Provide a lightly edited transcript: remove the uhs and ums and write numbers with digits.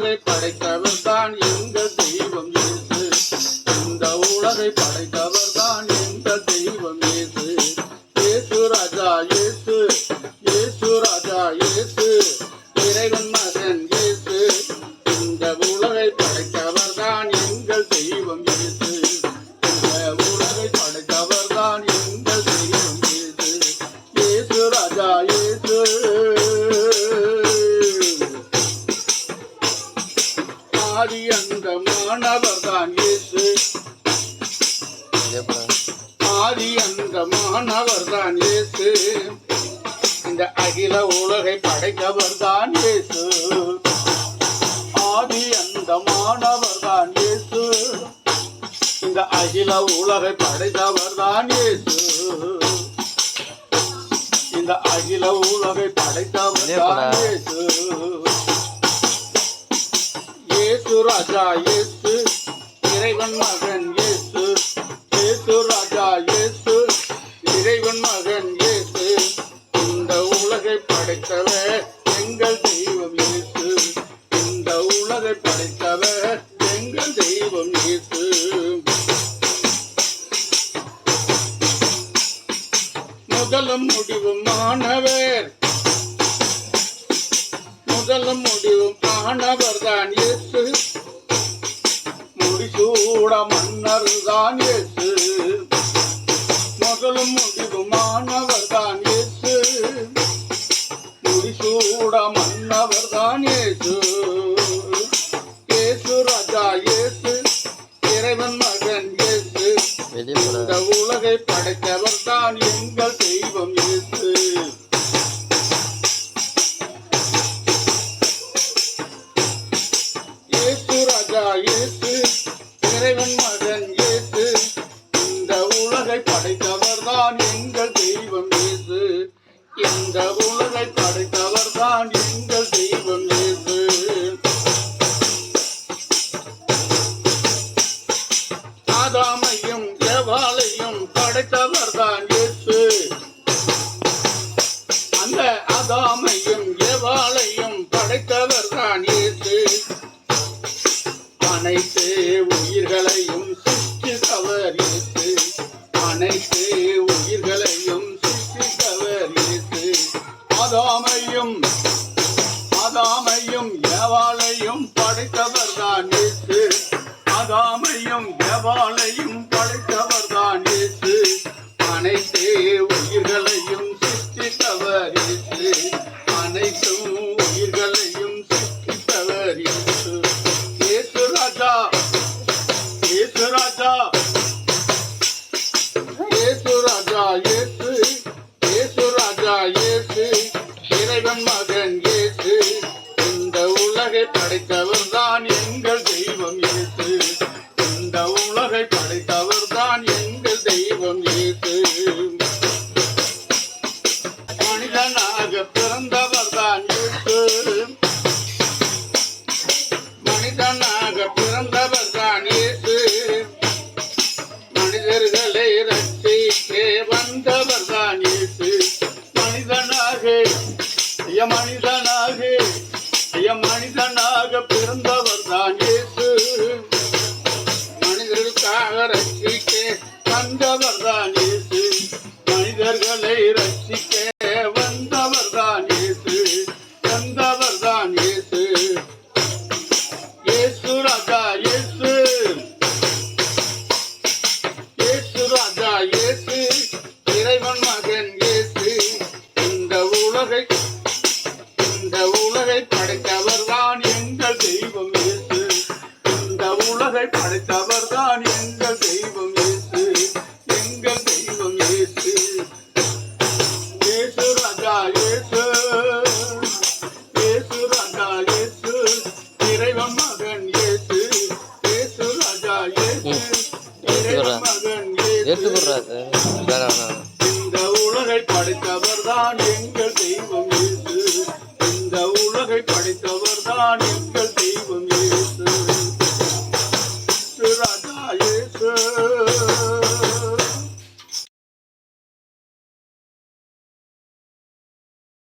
உலகை படைத்தவர் தான் எங்கள் தெய்வம் இயேசு. இந்த உலகை படைத்தவர் தான் எங்கள் தெய்வம் இயேசு. இயேசு ராஜா இயேசு, இயேசு ராஜா இயேசு, இறைவன் மகன் இயேசு. இந்த உலகை படைத்தவர் தான் எங்கள் தெய்வம் இயேசு. இந்த உலகை படைத்தவர் தான் எங்கள் தெய்வம் இயேசு. இயேசு ராஜா இயேசு. ஆதி அந்தமானவர் தான் இயேசு. ஆதி அந்தமானவர் தான் இயேசு. இந்த அகில உலகை படைத்தவர் தான் இயேசு. ஆதி அந்தமானவர் தான் இயேசு. இந்த அகில உலகை படைத்தவர் தான் இயேசு. இந்த அகில உலகை படைத்தவர் தான் இயேசு. இயேசு ராஜா இயேசு, இறைவன் மகன் இயேசு. இயேசு ராஜா இயேசு, இறைவன் மகன் இயேசு. இந்த உலகை படைத்தவர் எங்கள் தெய்வம் இயேசு. இந்த உலகை படைத்தவர் எங்கள் தெய்வம் இயேசு. முதலும் முடிவும் ஆனவர், முதலும் முடிவும் ஆனவர் தான் இயேசு. முடிசூட மன்னர் தான் இயேசு. முதலும் முடிவும் ஆனவர் தான் இயேசு. முடிசூட மன்னவர் தான் இயேசு. இயேசு ராஜா இயேசு, இறைவன் மகன் இயேசு. இந்த உலகை படைத்தவர் தான் எங்கள் தெய்வம் இயேசு. இயேசு ராஜா இயேசு, இறைவன் மகன் இயேசு. இந்த உலகை படைத்தவர் தான் எங்கள் தெய்வம் இயேசு. இந்த உலகை படைத்தவர் தான் எங்கள் தெய்வம் இயேசு. ஆதாமையும் ஏவாளையும் படைத்தவர் தான் இயேசு. அந்த ஆதாமையும் ஏவாளையும் படைத்தவர் தான் இயேசு. அனைத்து உயிர்களையும் சிருஷ்டித்தவர் இயேசு. அனைத்து உயிர்களையும் சிருஷ்டித்தவர் இயேசு. ஆதாமையும் ஏவாளையும் படைத்தவர் தான் இயேசு. ஆதாமையும் ஏவாளையும் படைத்தவர் தான் இயேசு. அனைத்து உயிர்களையும் சிருஷ்டித்தவர் இயேசு. அனைத்து உயிர்களையும் சிருஷ்டித்தவர் இயேசு. இயேசு ராஜா, இயேசு ராஜா, இயேசு ராஜா இயேசு, இயேசு ராஜா இயேசு, இறைவன் மகன் இயேசு. இந்த உலகை படைத்தவர் தான் எங்கள் தெய்வம் இயேசு. இந்த உலகை படைத்தவர் தான் எங்கள் தெய்வம் இயேசு. மனிதனாக பிறந்தவர் தான் இயேசு. மனிதனாக பிறந்தவர் தான் இயேசு. மனிதர்களை ரட்சிக்க வந்தவர் தான் இயேசு. மனிதனாக மனிதனாக பிறந்தவர் தான் இயேசு. மனிதர்களுக்காக ரட்சிக்க வந்தவர் தான் இயேசு. மனிதர்களை ரட்சிக்க வந்தவர் தான் இயேசு. வந்தவர் தான் இயேசு. இயேசு ராஜா இயேசு, இயேசு ராஜா இயேசு, இறைவன் மகன் இயேசு. இந்த உலகை படைத்தவர் தான் எங்கள் தெய்வம் இயேசு. இந்த உலகை படைத்தவர் தான் எங்கள் தெய்வம் இயேசு. எங்கள் தெய்வம் இயேசு. இயேசு ராஜா இயேசு, இயேசு ராஜா இயேசு, இறைவன் மகன் இயேசு. இயேசு ராஜா இயேசு, இறைவன் மகன் இயேசு. இந்த உலகை படைத்தவர் தான் எங்கள் தெய்வம் இயேசு. இந்த உலகை படைத்தவர் தான் எங்கள் தெய்வம் இயேசு. ராஜா இயேசு.